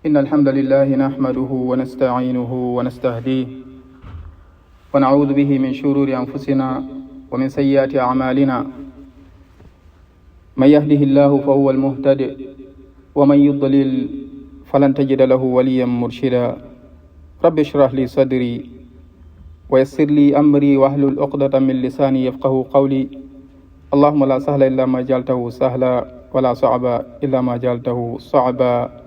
إن الحمد لله نحمده ونستعينه ونستهديه ونعوذ به من شرور أنفسنا ومن سيئات أعمالنا. من يهده الله فهو المهتد ومن يضلل فلن تجد له وليا مرشدا. رب اشرح لي صدري ويسر لي أمري واحلل عقدة من لساني يفقه قولي. اللهم لا سهل إلا ما جعلته سهلا ولا صعب إلا ما جعلته صعبا.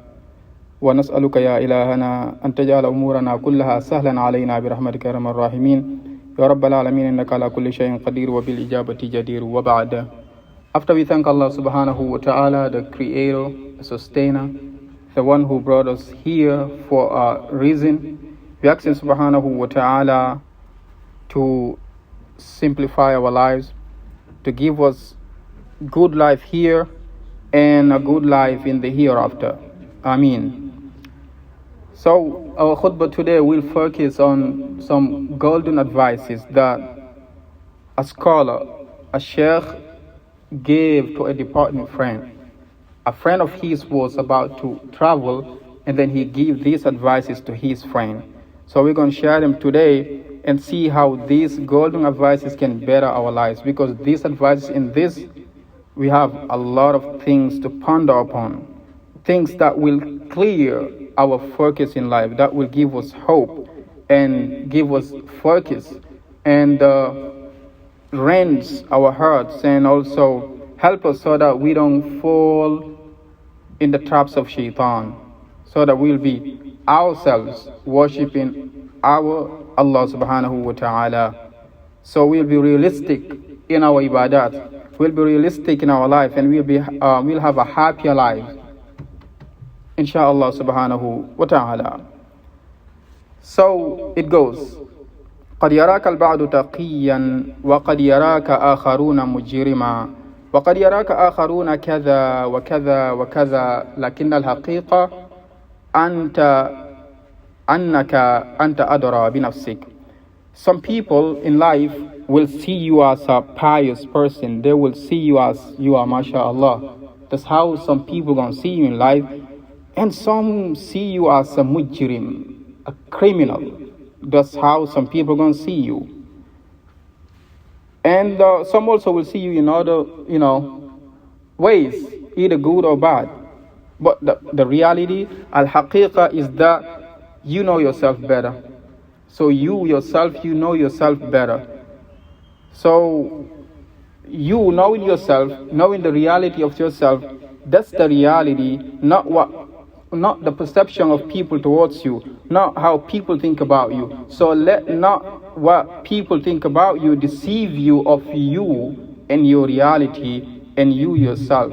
ونسألك يا إلهنا أن تجعل أمورنا كلها سهلا علينا برحمتك يا أرحم الراحمين يا رب العالمين إنك على كل شيء قدير وبالإجابة جدير. وبعد. After we thank Allah subhanahu wa ta'ala, the creator, the sustainer, the one who brought us here for a reason, we ask him subhanahu wa ta'ala to simplify our lives, to give us good life here and a good life in the hereafter. Ameen. So our khutbah today will focus on some golden advices that a scholar, a sheikh, gave to a departing friend. A friend of his was about to travel, and then he gave these advices to his friend. So we're going to share them today and see how these golden advices can better our lives, because these advices in this, we have a lot of things to ponder upon, things that will clear our focus in life, that will give us hope and give us focus and rends our hearts and also help us so that we don't fall in the traps of shaitan, so that we'll be ourselves worshipping our Allah subhanahu wa ta'ala. So we'll be realistic in our ibadat, we'll be realistic in our life, and we'll have a happier life, inshallah subhanahu wa ta'ala. So it goes, قد يراك البعض تقيا وقد يراك آخرون مجرما وقد يراك آخرون كذا وكذا وكذا لكن الحقيقة أنك أنت أدرى بنفسك. Some people in life will see you as a pious person. They will see you as you are, mashallah. That's how some people gonna see you in life. And some see you as a mujrim, a criminal. That's how some people gonna see you. And some also will see you in other, ways, either good or bad. But the reality, al-haqiqah, is that you know yourself better. So you yourself, you know yourself better. So you knowing yourself, knowing the reality of yourself, that's the reality, not the perception of people towards you, not how people think about you. So let not what people think about you deceive you of you and your reality and you yourself.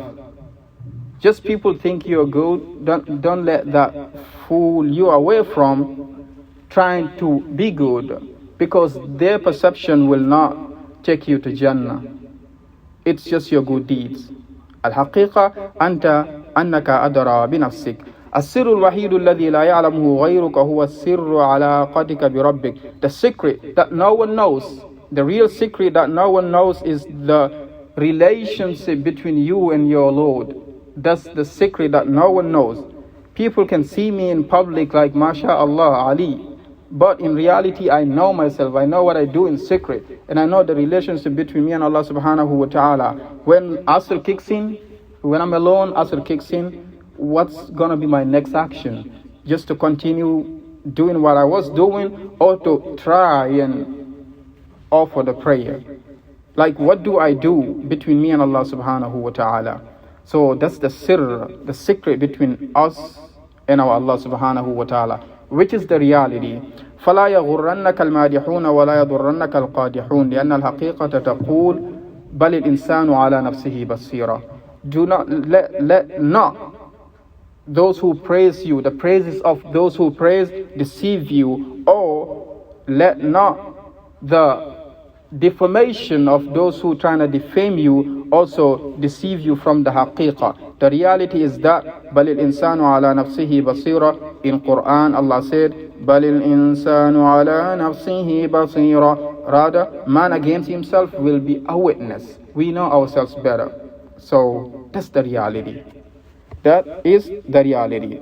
Just people think you're good, don't let that fool you away from trying to be good, because their perception will not take you to Jannah. It's just your good deeds. Al-haqiqa anta annaka adra binafsik. السر الوحيد الذي لا يعلمه غيرك هو السر علاقتك بربك. The secret that no one knows, the real secret that no one knows, is the relationship between you and your Lord. That's the secret that no one knows. People can see me in public like MashaAllah Ali, but in reality I know myself, I know what I do in secret, and I know the relationship between me and Allah subhanahu wa ta'ala. When Asr kicks in, when I'm alone, Asr kicks in, what's gonna be my next action? Just to continue doing what I was doing, or to try and offer the prayer? Like, what do I do between me and Allah subhanahu wa ta'ala? So that's the sirr, the secret between us and our Allah subhanahu wa ta'ala, which is the reality. فلا يغرنك المادحون ولا يضرنك القادحون لأن الحقيقة تقول بل الإنسان على نفسه بصيرة. Do not let not those who praise you, the praises of those who praise, deceive you, or let not the defamation of those who trying to defame you also deceive you from the haqiqah. The reality is that بَلِ الْإِنسَانُ عَلَى نَفْسِهِ بَصِيرًا. In Quran, Allah said, بَلِ الْإِنسَانُ عَلَى نَفْسِهِ بَصِيرًا. Rather, man against himself will be a witness. We know ourselves better. So that's the reality. That is the reality.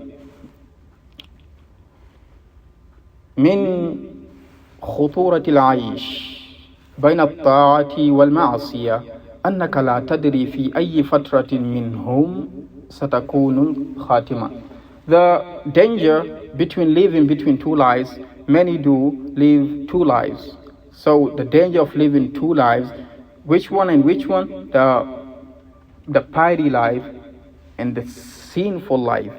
من خطورة العيش بين الطاعة والمعصية أنك لا تدري في أي فترة منهم ستكون الخاتمة. The danger between living between two lives, many do live two lives. So the danger of living two lives, which one and which one? The piety life and the sinful life.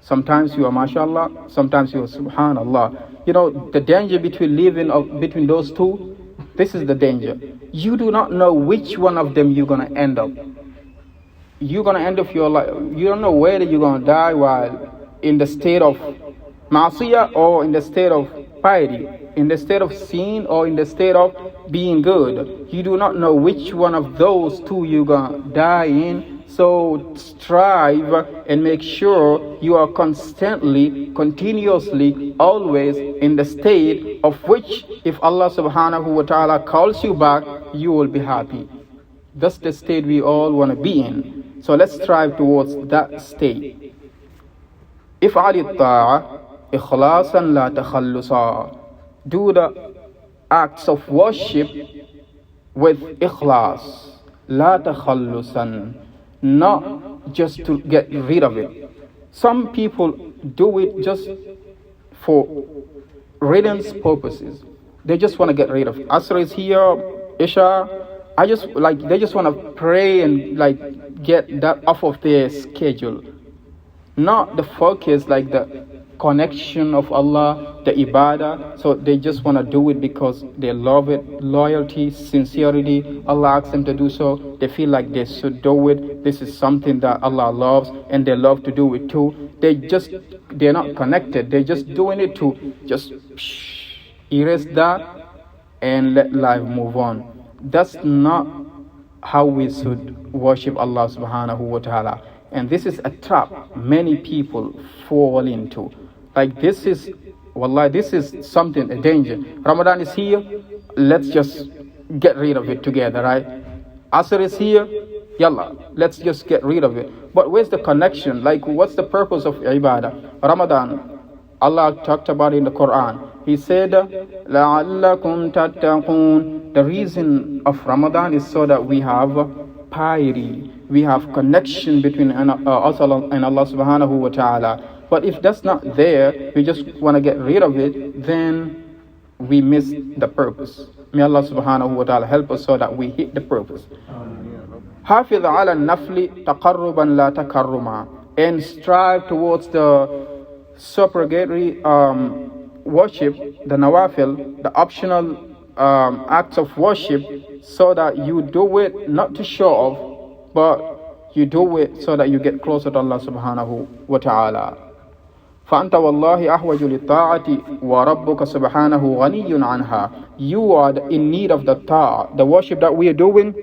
Sometimes you are mashallah, sometimes you are subhanallah. You know, the danger between living between those two, this is the danger. You do not know which one of them you're going to end up. You're going to end up your life. You don't know whether you're going to die while in the state of ma'asiyah or in the state of piety, in the state of sin or in the state of being good. You do not know which one of those two you're going to die in. So strive and make sure you are constantly, continuously, always in the state of which if Allah subhanahu wa ta'ala calls you back, you will be happy. That's the state we all want to be in. So let's strive towards that state. افعل الطاعة إخلاصا لا تخلصا. Do the acts of worship with ikhlas, لا تخلصا, not just to get rid of it. Some people do it just for riddance purposes. They just want to get rid of it. Asr is here, Isha. They just want to pray and get that off of their schedule. Not the focus, like the connection of Allah, the ibadah. So they just want to do it because they love it, loyalty, sincerity. Allah asks them to do so. They feel like they should do it. This is something that Allah loves and they love to do it too. They're not connected. They're just doing it to just erase that and let life move on. That's not how we should worship Allah subhanahu wa ta'ala. And this is a trap many people fall into. This is something, a danger. Ramadan is here, let's just get rid of it together, right? Asr is here, yalla, let's just get rid of it. But where's the connection? What's the purpose of ibadah? Ramadan, Allah talked about it in the Quran. He said, لَعَلَّكُمْ تَتَّقُونَ. The reason of Ramadan is so that we have piety. We have connection between us and Allah subhanahu wa ta'ala. But if that's not there, we just want to get rid of it, then we miss the purpose. May Allah subhanahu wa ta'ala help us so that we hit the purpose. حافظ على النفل تقربا لا تكرما. And strive towards the supererogatory worship, the nawafil, the optional acts of worship, so that you do it not to show off, but you do it so that you get closer to Allah subhanahu wa ta'ala. فأنت والله أحوج للطاعة وربك سبحانه غني عنها. You are in need of the ta'ah, the worship that we are doing.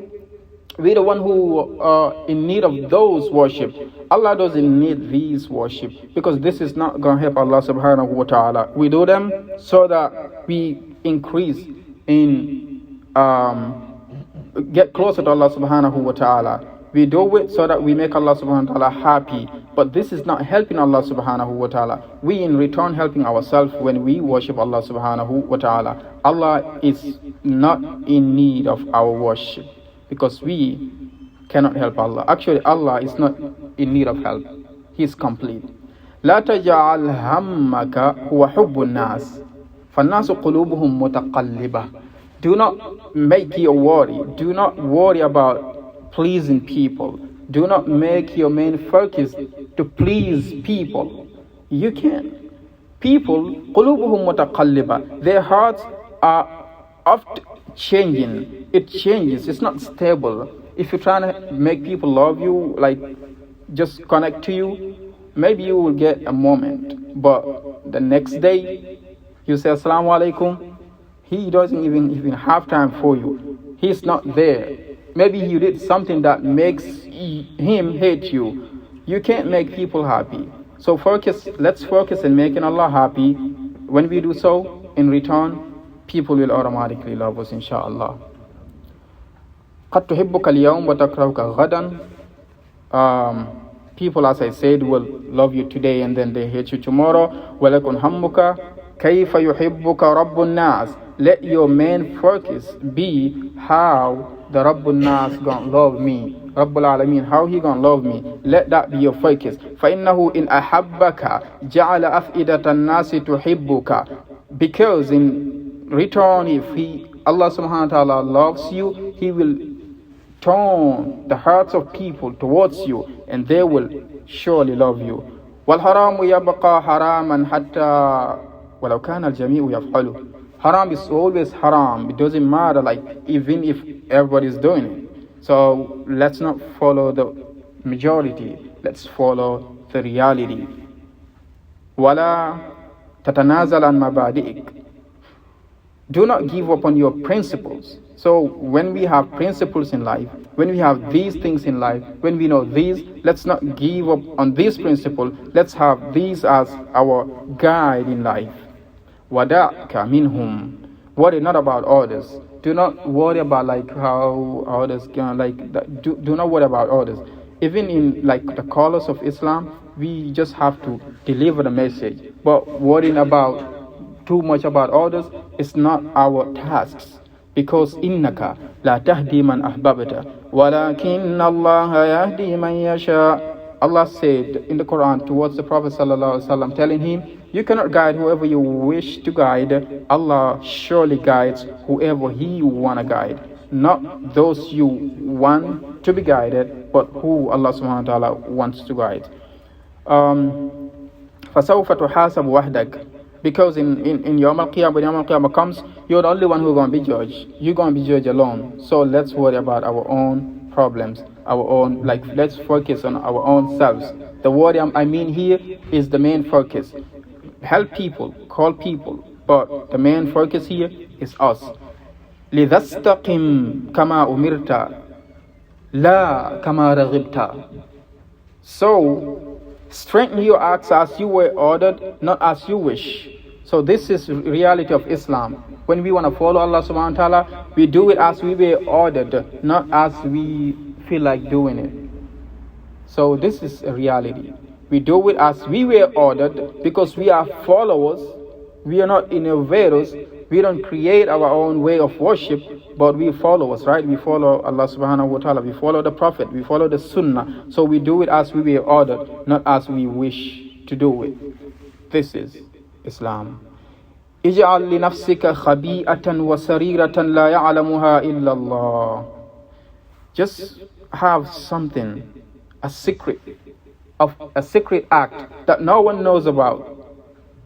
We're the one who are in need of those worship. Allah doesn't need these worship, because this is not going to help Allah subhanahu wa ta'ala. We do them so that we increase in get closer to Allah subhanahu wa ta'ala. We do it so that we make Allah subhanahu wa ta'ala happy. But this is not helping Allah subhanahu wa ta'ala. We in return helping ourselves when we worship Allah subhanahu wa ta'ala. Allah is not in need of our worship, because we cannot help Allah. Actually, Allah is not in need of help. He is complete. لا تجعل همك هو حب الناس فالناس قلوبهم متقلبة. Do not make your worry. Do not worry about pleasing people. Do not make your main focus to please people. You can't. People, قلوبهم متقلبة. Their hearts are often changing. It changes. It's not stable. If you're trying to make people love you, just connect to you, maybe you will get a moment. But the next day, you say Assalamu alaikum. He doesn't even have time for you. He's not there. Maybe you did something that makes him hate you. You can't make people happy. So let's focus on making Allah happy. When we do so, in return, people will automatically love us, inshallah. قد تحبك اليوم وتكرهك غدا. People, as I said, will love you today and then they hate you tomorrow. ولكن همك كيف يحبك رب الناس. Let your main focus be how the Rabbul Nas gonna love me. Rabbul Alameen, how he gonna love me. Let that be your focus. فإنه إن أحبك جعل أفئدة الناس تحبك. Because in return, if Allah subhanahu wa ta'ala loves you, he will turn the hearts of people towards you, and they will surely love you. والحرام يبقى حراما حتى ولو كان الجميع يفعله. Haram is always haram. It doesn't matter, like, even if everybody is doing it. So let's not follow the majority. Let's follow the reality. ولا تتنازل عن مبادئك. Do not give up on your principles. So when we have principles in life, when we have these things in life, when we know these, let's not give up on this principle. Let's have these as our guide in life. وَدَعْكَ مِنْهُمْ. Worry not about others. Do not worry about like how others can, like that. Do not worry about others. Even in like the callers of Islam, we just have to deliver the message. But worrying about too much about others is not our tasks. Because innaka la tahdi man ahbabta walakinna Allah yahdi man yasha. Allah said in the Quran towards the Prophet sallallahu alaihi wasallam, telling him, you cannot guide whoever you wish to guide. Allah surely guides whoever he wanna guide, not those you want to be guided, but who Allah subhanahu wa ta'ala wants to guide. فَسَوْفَ تُحَاسَبُ وَحْدَكَ. Because in Yawm al-Qiyamah, when Yawm al-Qiyamah comes, you're the only one who's going to be judged. You're going to be judged alone. So let's worry about our own problems, our own, like, let's focus on our own selves. The word I mean here is the main focus. Help people, call people, but the main focus here is us. لِذَسْتَقِمْ كَمَا أُمِرْتَ لَا كَمَا رَغِبْتَ. So strengthen your acts as you were ordered, not as you wish. So this is reality of Islam. When we want to follow Allah subhanahu wa ta'ala, we do it as we were ordered, not as we feel like doing it. So this is a reality. We do it as we were ordered because we are followers. We are not innovators. We don't create our own way of worship, but we followers, right? We follow Allah subhanahu wa ta'ala. We follow the Prophet. We follow the Sunnah. So we do it as we were ordered, not as we wish to do it. This is Islam. اجعل لنفسك خبيئة وسريرة لا يعلمها إلا الله. Just have something, a secret act that no one knows about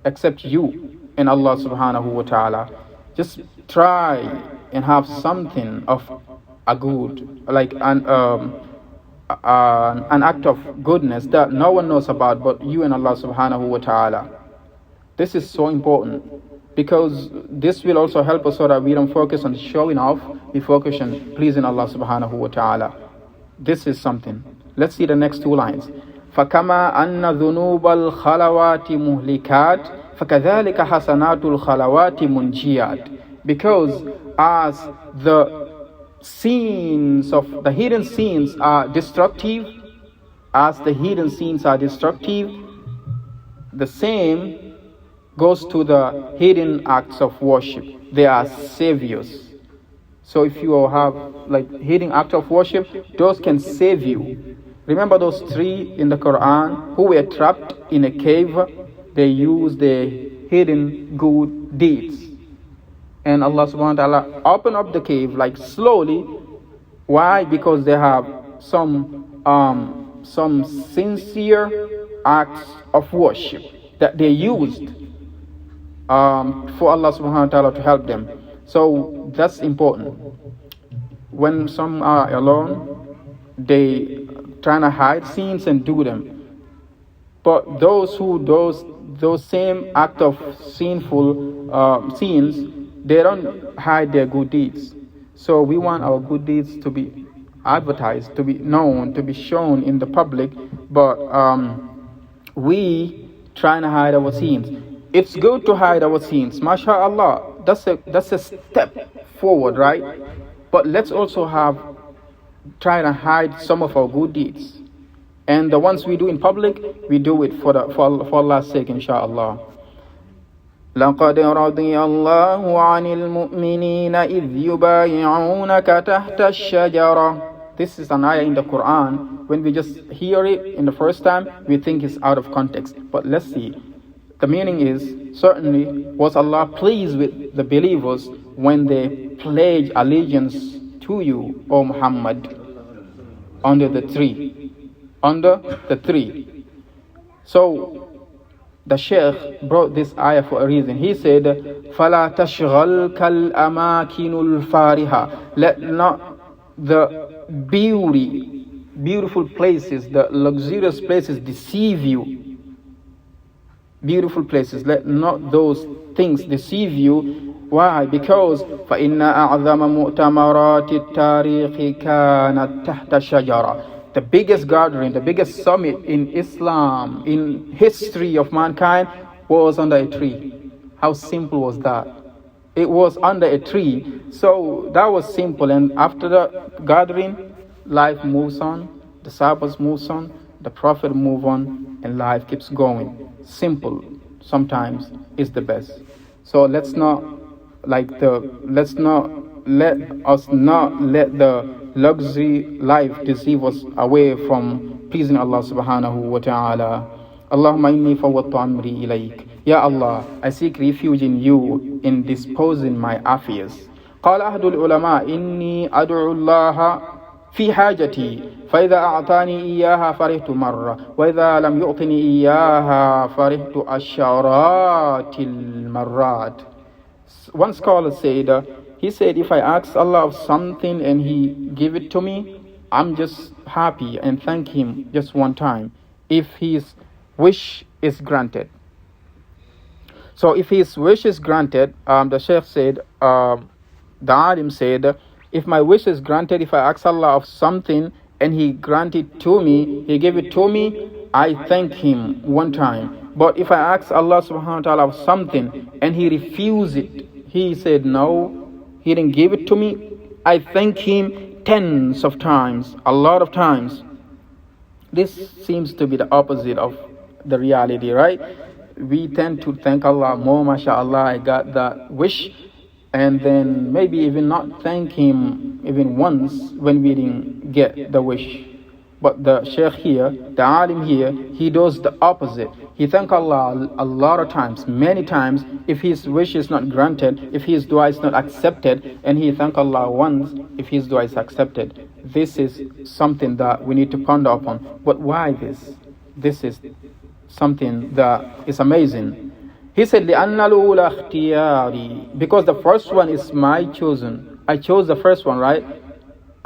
except you and Allah subhanahu wa ta'ala. Just try and have something of a good, like an act of goodness that no one knows about but you and Allah subhanahu wa ta'ala. This is so important because this will also help us so that we don't focus on showing off, we focus on pleasing Allah subhanahu wa ta'ala. This is something. Let's see the next two lines. فَكَمَا أَنَّ ذُنُوبَ الْخَلَوَاتِ مُهْلِكَاتِ فَكَذَلِكَ حَسَنَاتُ الْخَلَوَاتِ مُنْجِيَاتِ. Because as the sins of the hidden sins are destructive, the same goes to the hidden acts of worship. They are saviors. So if you have like hidden acts of worship, those can save you. Remember those three in the Quran who were trapped in a cave? They used their hidden good deeds. And Allah subhanahu wa ta'ala opened up the cave like slowly. Why? Because they have some sincere acts of worship that they used for Allah subhanahu wa ta'ala to help them. So that's important. When some are alone, they trying to hide sins and do them. But those same act of sinful sins, they don't hide their good deeds. So we want our good deeds to be advertised, to be known, to be shown in the public. But we trying to hide our sins. It's good to hide our sins, mashallah. That's a step forward, right? But let's also try to hide some of our good deeds. And the ones we do in public, we do it for Allah's sake, inshallah. لقد رضي الله عن المؤمنين إذ يبايعونك تحت الشجرة. This is an ayah in the Quran. When we just hear it in the first time, we think it's out of context. But let's see. The meaning is, certainly was Allah pleased with the believers when they pledge allegiance to you, O Muhammad, under the tree. Under the tree. So, the Shaykh brought this ayah for a reason. He said, فَلَا تَشْغَلْكَ الْأَمَاكِنُ الْفَارِحَةِ. Let not the beautiful places, the luxurious places deceive you. Beautiful places, let not those things deceive you. Why? Because فَإِنَّ أَعْظَمَ مُؤْتَمَرَاتِ التَّارِيخِ كَانَتْ تَحْتَ الشَّجَرَةِ. The biggest gathering, the biggest summit in Islam, in history of mankind, was under a tree. How simple was that? It was under a tree. So that was simple. And after the gathering, life moves on, the Sahabas moves on, the Prophet moves on, and life keeps going. Simple sometimes is the best. So let's not let the luxury life deceive us away from pleasing Allah subhanahu wa ta'ala. Allahumma inni fawwadtu amri ilayk. Ya Allah, I seek refuge in you in disposing my affairs. قال أحد العلماء إني أدعو الله في حاجتي فإذا أعطاني إياها فرحت مرة وإذا لم يعطني إياها فرحت عشرات المرات. One scholar said, he said, if I ask Allah of something and He give it to me, I'm just happy and thank Him just one time if His wish is granted. So if His wish is granted, the Shaykh said, the Alim said, if my wish is granted, if I ask Allah of something and He grant it to me, He gave it to me, I thank Him one time. But if I ask Allah subhanahu wa ta'ala of something and He refused it, He said no, He didn't give it to me, I thank Him tens of times, a lot of times. This seems to be the opposite of the reality, right? We tend to thank Allah more, mashallah, I got that wish, and then maybe even not thank Him even once when we didn't get the wish. But the Shaykh here, the Alim here, he does the opposite. He thank Allah a lot of times, many times, if his wish is not granted, if his dua is not accepted, and he thank Allah once if his dua is accepted. This is something that we need to ponder upon. But why this? This is something that is amazing. He said, لِأَنَّ الْأُولَى اخْتِيَارِي. Because the first one is my chosen. I chose the first one, right?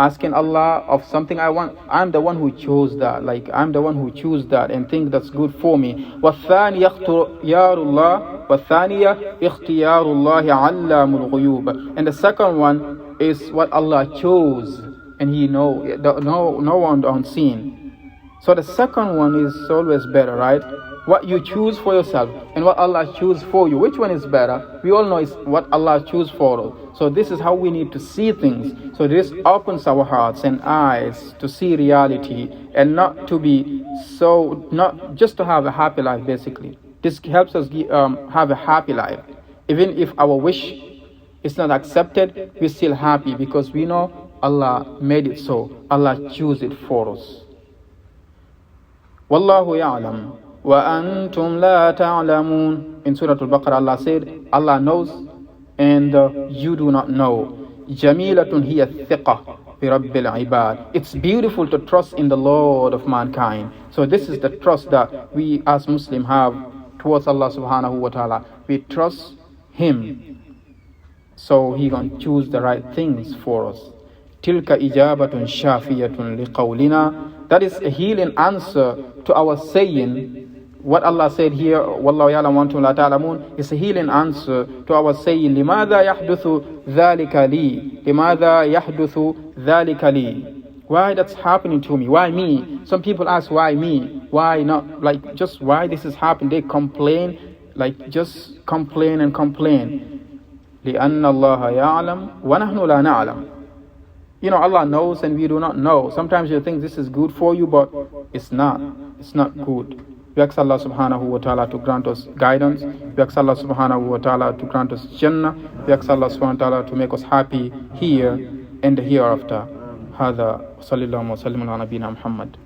Asking Allah of something I want, I'm the one who chose that. Like, I'm the one who choose that and think that's good for me. وَالثَّانِيَ اخْتِيَارُ اللَّهِ وَالثَّانِيَ اخْتِيَارُ اللَّهِ عَلَّامُ الْغُيُوبِ. And the second one is what Allah chose, and He know no one unseen. So the second one is always better, right? What you choose for yourself and what Allah choose for you, which one is better? We all know it's what Allah choose for us. So this is how we need to see things. So this opens our hearts and eyes to see reality and not to be so, not just to have a happy life basically. This helps us have a happy life. Even if our wish is not accepted, we're still happy because we know Allah made it so. Allah choose it for us. Wallahu ya'lam. وَأَنْتُمْ لَا تَعْلَمُونَ. In Surah Al-Baqarah, Allah said, Allah knows and you do not know. جَمِيلَةٌ هِيَ الثِّقَةُ بِرَبِّ الْعِبَادِ. It's beautiful to trust in the Lord of mankind. So this is the trust that we as Muslims have towards Allah subhanahu wa ta'ala. We trust Him. So He gonna choose the right things for us. تِلْكَ إِجَابَةٌ شَافِيَةٌ لِقَوْلِنَا. That is a healing answer to our saying. What Allah said here, Wallahu ya'lam wa antum la ta'lamun, is a healing answer to our saying, لِمَاذَا يَحْدُثُ ذَلِكَ لِي لِمَاذَا يَحْدُثُ ذَلِكَ لِي. Why that's happening to me? Why me? Some people ask, why me? Why not? Like, just why this is happening? They complain, like just complain and complain. لِأَنَّ اللَّهَ يَعْلَمُ وَنَحْنُ لَا نَعْلَمُ. You know, Allah knows and we do not know. Sometimes you think this is good for you, but it's not. It's not good. We ask Allah subhanahu wa ta'ala to grant us guidance. We ask Allah subhanahu wa ta'ala to grant us Jannah. We ask Allah subhanahu wa ta'ala to make us happy here and the hereafter. هذا صلى الله وسلم على نبينا محمد.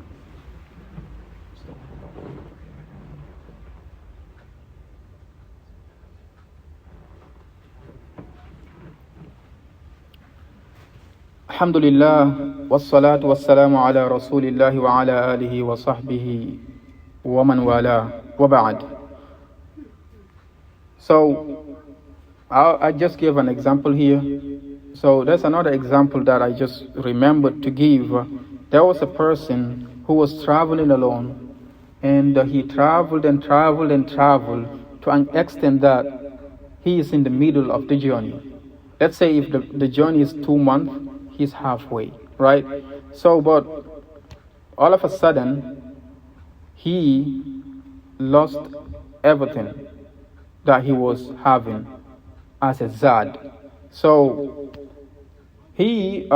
الحمد لله والصلاة والسلام على رسول الله وعلى آله وصحبه ومن والاه وبعد. So I just gave an example here. So there's another example that I just remembered to give. There was a person who was traveling alone, and he traveled and traveled and traveled to an extent that he is in the middle of the journey. Let's say if the journey is 2 months, he's halfway, right? So, but all of a sudden, he lost everything that he was having as a zad. So, he,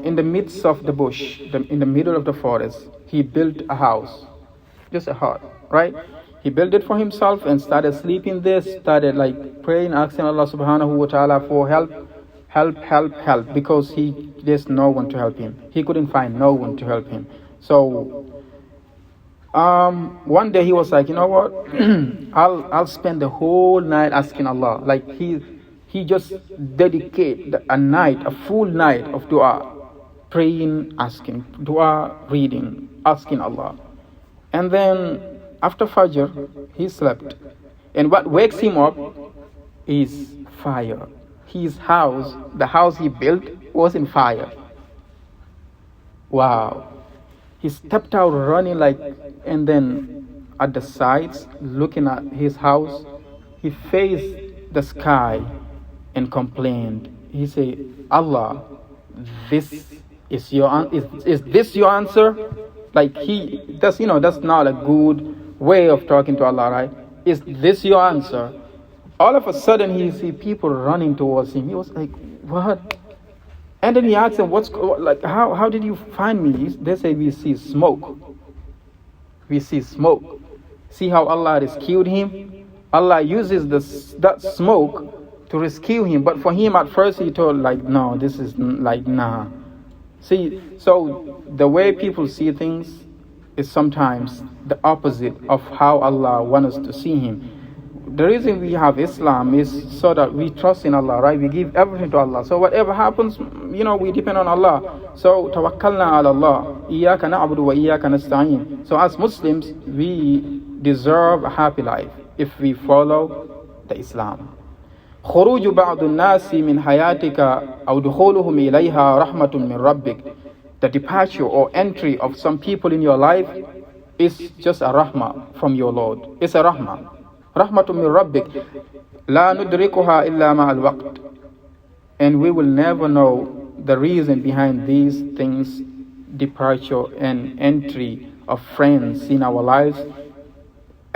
in the midst of the bush, in the middle of the forest, he built a house, just a hut, right? He built it for himself and started sleeping there, started like praying, asking Allah subhanahu wa ta'ala for help, because there's no one to help him. He couldn't find no one to help him. So one day he was like, you know what, I'll spend the whole night asking Allah. Like he just dedicated a full night of dua, praying, asking, dua, reading, asking Allah. And then after Fajr, he slept. And what wakes him up is fire. His house, the house he built, was in fire. Wow. He stepped out running and then at the sides, looking at his house, he faced the sky and complained. He said, Allah, this is this your answer? Like that's not a good way of talking to Allah, right? Is this your answer? All of a sudden, he see people running towards him. He was like, what? And then he asked them, how did you find me? They say, we see smoke. We see smoke. See how Allah rescued him? Allah uses that smoke to rescue him. But for him, at first, he told, no, this is nah. See, so the way people see things is sometimes the opposite of how Allah wants us to see him. The reason we have Islam is so that we trust in Allah, right? We give everything to Allah. So whatever happens, we depend on Allah. So tawakkalna ala Allah. Iyyaka na'budu wa iyyaka nasta'in. So as Muslims, we deserve a happy life if we follow the Islam. خروج بعض الناس من حياتك أو دخولهم إليها رحمة من ربك. The departure or entry of some people in your life is just a rahmah from your Lord. It's a rahmah. رحمة من ربك لا ندركها إلا مع الوقت. And we will never know the reason behind these things, departure and entry of friends in our lives,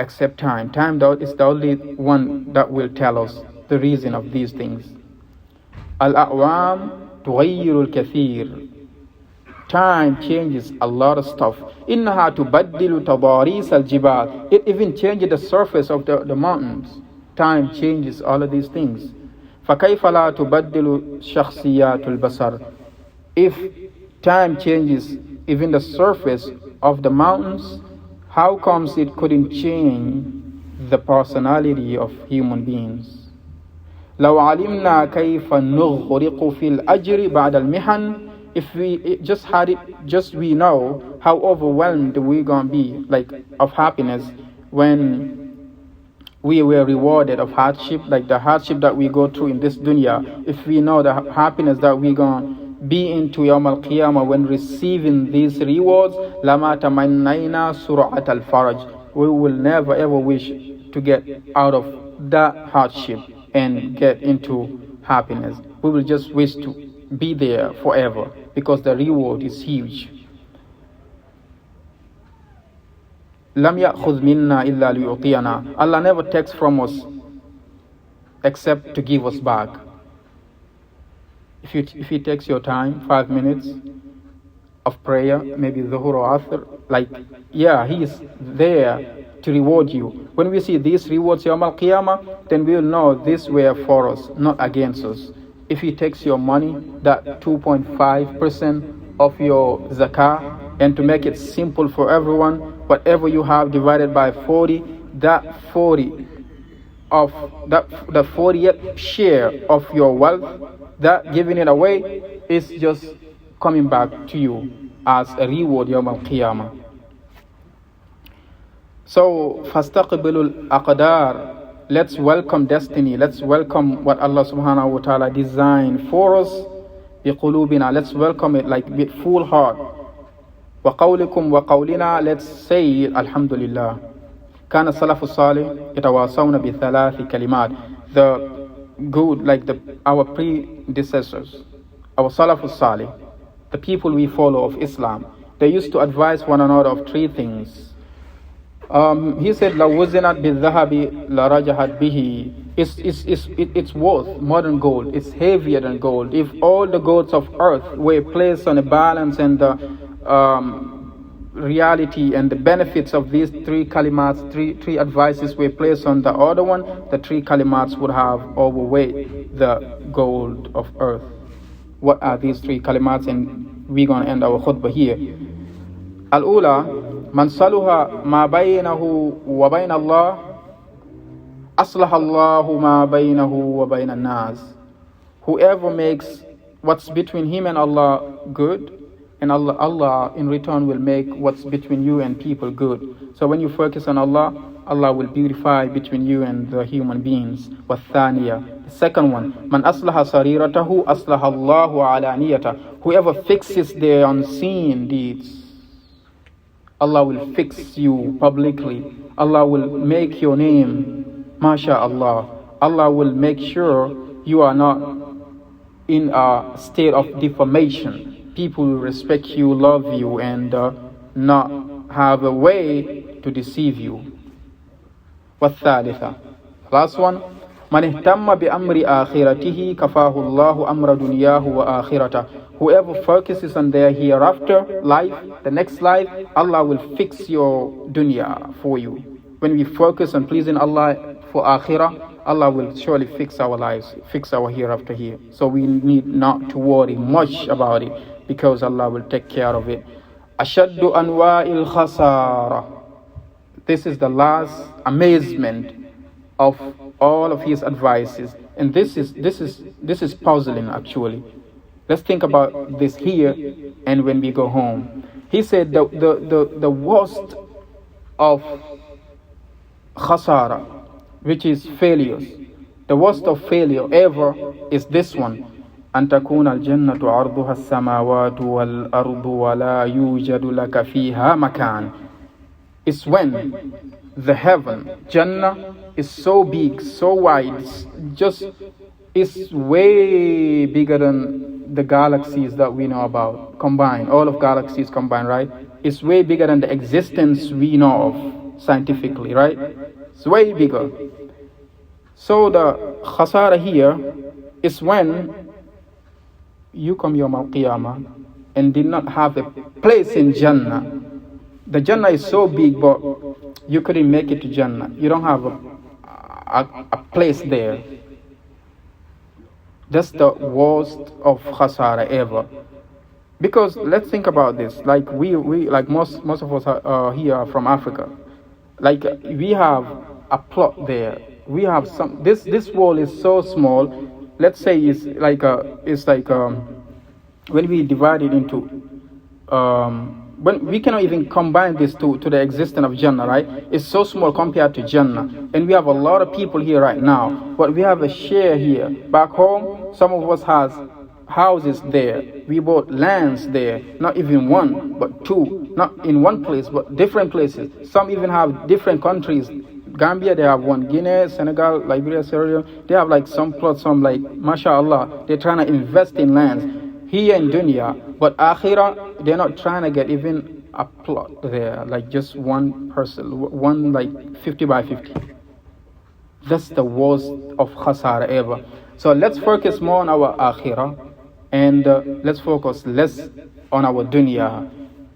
except time. Time is the only one that will tell us the reason of these things. الأعوام تغير الكثير. Time changes a lot of stuff. إنها تبدل تضاريس الجبال. It even changes the surface of the mountains. Time changes all of these things. فكيف لا تبدل شخصيات البشر. If time changes even the surface of the mountains, how comes it couldn't change the personality of human beings? لو علمنا كيف نغرق في الأجر بعد المحن. If we we know how overwhelmed we're gonna be, of happiness, when we were rewarded of hardship, like the hardship that we go through in this dunya. If we know the happiness that we're gonna be into Yawm al-Qiyamah when receiving these rewards, lama tamannayna sur'at al-faraj. We will never ever wish to get out of that hardship and get into happiness. We will just wish to be there forever because the reward is huge. لم يأخذ منا إلا ليعطينا. Allah never takes from us except to give us back. If he takes your time, 5 minutes, of prayer, maybe Dhuhr or Asr, like, yeah, he is there to reward you. When we see these rewards Yawm al-Qiyamah, then we will know these were for us, not against us. If he takes your money, that 2.5% of your zakah, and to make it simple for everyone, whatever you have divided by 40, that 40 of that the 40th share of your wealth, that giving it away is just coming back to you as a reward Yawm al-Qiyamah. So fastaqbilul aqdar, let's welcome destiny, let's welcome what Allah subhanahu wa ta'ala designed for us. Biqulubina, let's welcome it like with full heart. Wa qawlikum wa qawlina, let's say alhamdulillah. كان السلف الصالح يتواصون بثلاث كلمات. The good, like our predecessors, our Salaf al-Salih, the people we follow of Islam, they used to advise one another of three things. He said, لو وزنت بالذهب لرجحت به. It's worth more than gold. It's heavier than gold. If all the golds of earth were placed on a balance, and the reality and the benefits of these three kalimats, three advices were placed on the other one, the three kalimats would have overweight the gold of earth. What are these three kalimats? And we're going to end our khutbah here. Al-ula, man saluha ma baynahu wa bayna Allah, aslaha Allahu ma baynahu wa bayna nas. Whoever makes what's between him and Allah good, and Allah in return will make what's between you and people good. So when you focus on Allah, Allah will beautify between you and the human beings. وَالثَّانِيَةِ, the second one, man aslaha sariratahu aslaha Allahu alaniyata. Whoever fixes their unseen deeds, Allah will fix you publicly. Allah will make your name, MashaAllah. Allah will make sure you are not in a state of defamation. People will respect you, love you, and not have a way to deceive you. والثالثة, last one, من اهتم بأمر آخرته كفاه الله أمر دنياه وآخرته. Whoever focuses on their hereafter life, the next life, Allah will fix your dunya for you. When we focus on pleasing Allah for akhirah, Allah will surely fix our lives, fix our hereafter here. So we need not to worry much about it, because Allah will take care of it. Ashaddu anwa'il khasara. This is the last amazement of all of his advices, and this is puzzling actually. Let's think about this here and when we go home. He said the worst of khasara, which is failures, the worst of failure ever is this one. أن تكون الجنة عرضها السماوات والأرض ولا يوجد لك فيها مكان. It's when the heaven, Jannah, is so big, so wide, it's way bigger than the galaxies that we know about combined, all of galaxies combined, right? It's way bigger than the existence we know of scientifically, right? It's way bigger. So the khasara here is when you come Yawm al-Qiyamah and did not have a place in Jannah. The Jannah is so big, but you couldn't make it to Jannah. You don't have a place there. That's the worst of khasara ever. Because let's think about this. Like we like most of us are here from Africa. Like we have a plot there. We have some. This world is so small. Let's say it's like when we divide it into when we cannot even combine this to the existence of Jannah, right? It's so small compared to Jannah, and we have a lot of people here right now, but we have a share here. Back home, some of us has houses there. We bought lands there, not even one, but two, not in one place, but different places. Some even have different countries. Gambia, they have one. Guinea, Senegal, Liberia, Sierra Leone, they have like some plots, some like, mashallah, they're trying to invest in lands here in dunya, but akhirah, they're not trying to get even a plot there, like just one person, one like 50 by 50. That's the worst of khasara ever. So let's focus more on our akhirah, and let's focus less on our dunya.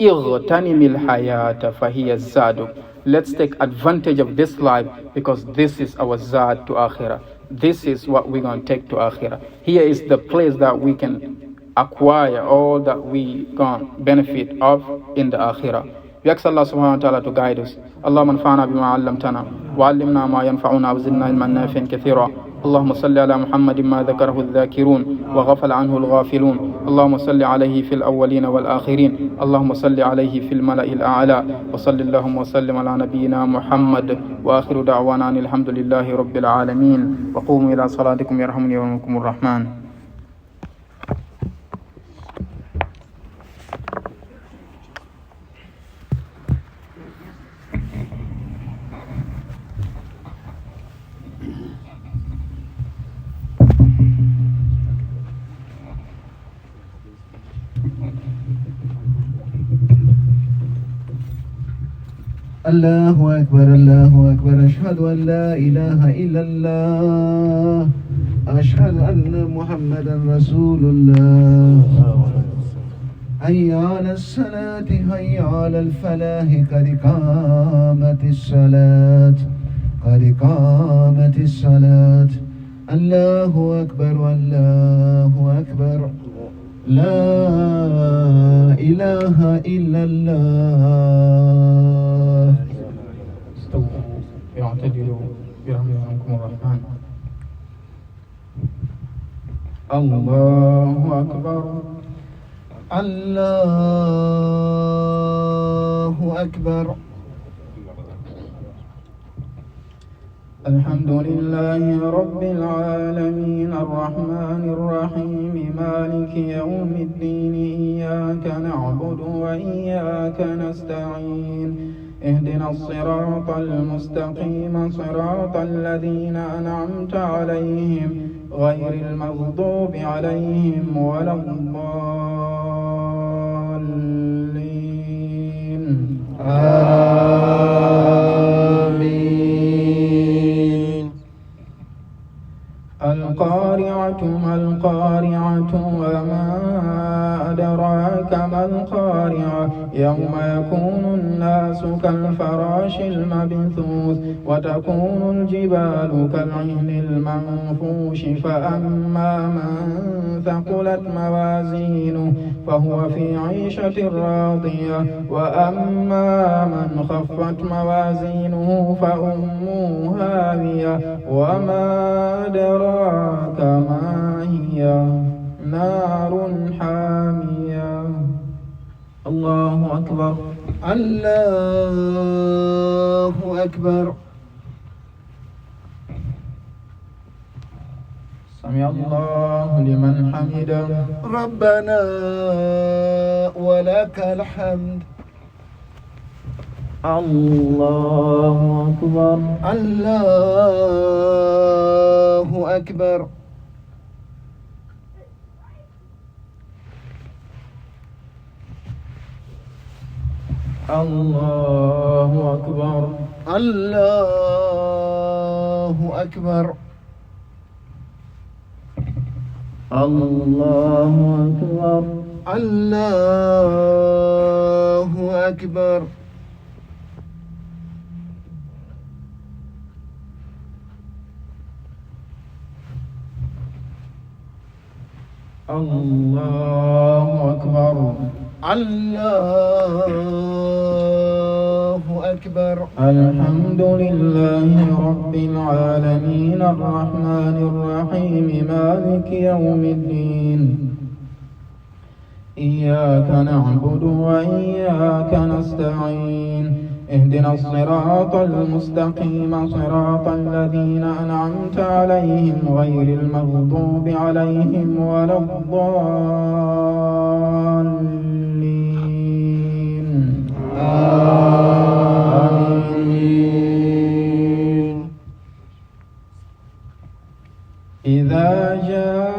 اغتنم الحياة فهي الزاد. Let's take advantage of this life, because this is our zad to akhirah. This is what we're going to take to akhirah. Here is the place that we can acquire all that we can benefit of in the akhirah. We ask Allah subhanahu wa ta'ala to guide us. اللهم انفعنا بما علمتنا وعلمنا ما ينفعنا وزدنا علما نافعا كثيرا. اللهم صل على محمد ما ذكره الذاكرون وغفل عنه الغافلون. اللهم صل عليه في الأولين والآخرين. اللهم صل عليه في الملأ الأعلى. وصل اللهم وسلم على نبينا محمد. وآخر دعوانا أن الحمد لله رب العالمين. وقوموا إلى صلاتكم يرحمني ويرحمكم الرحمن. الله أكبر الله أكبر. أشهد أن لا إله إلا الله. أشهد أن محمدا رسول الله. حي على الصلاة حي على الفلاح قد قامت الصلاة قد قامت الصلاة. الله أكبر الله أكبر. لا إله إلا الله. اعتدلوا برحمكم الرحمن. الله أكبر الله أكبر. الحمد لله رب العالمين الرحمن الرحيم مالك يوم الدين. إياك نعبد وإياك نستعين. اهدنا الصراط المستقيم صراط الذين أنعمت عليهم غير المغضوب عليهم ولا الضالين. آمين. القارعة ما القارعة وما أدراك ما القارعة. يوم يكون الناس كالفراش المبثوث وتكون الجبال كالعهن المنفوش. فأما من ثقلت موازينه فهو في عيشة راضية. وأما من خفت موازينه فأمه هاوية. وما أدراك ما هي نار حامية. الله أكبر الله أكبر. سمع الله لمن حمده. ربنا ولك الحمد. الله أكبر الله أكبر. الله أكبر الله أكبر. الله أكبر الله أكبر. الله أكبر الله أكبر. الحمد لله رب العالمين الرحمن الرحيم مالك يوم الدين. إياك نعبد وإياك نستعين. اهدنا الصراط المستقيم صراط الذين أنعمت عليهم غير المغضوب عليهم ولا الضالين. آمين. إذا جاء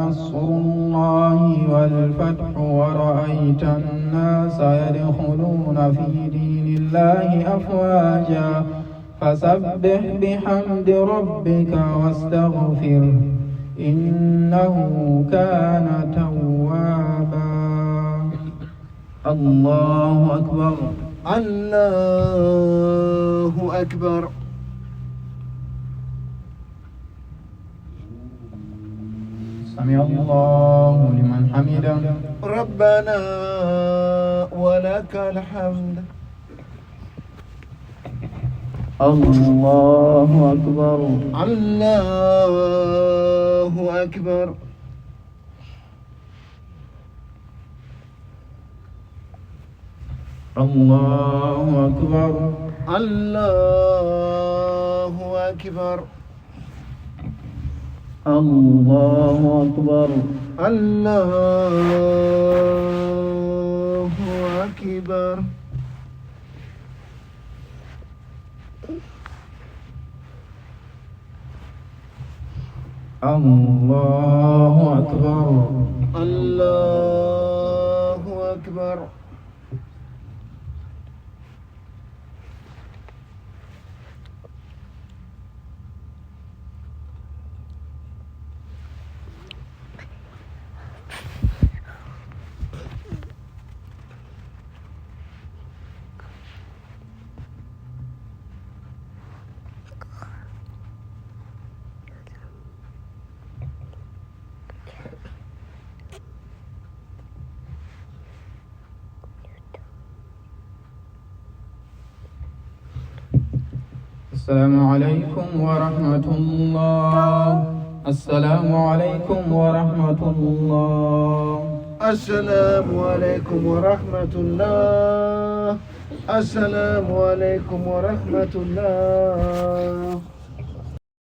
نصر الله والفتح ورأيت الناس يدخلون في دين الله أفواجا فسبح بحمد ربك واستغفره إنه كان توابا. الله أكبر. الله أكبر. سمع الله لمن حمده. ربنا ولك الحمد. الله أكبر. الله أكبر. الله أكبر. الله أكبر. الله أكبر. الله أكبر. الله أكبر. الله أكبر. السلام عليكم ورحمة الله. السلام عليكم ورحمة الله. السلام عليكم ورحمة الله. السلام عليكم ورحمة الله.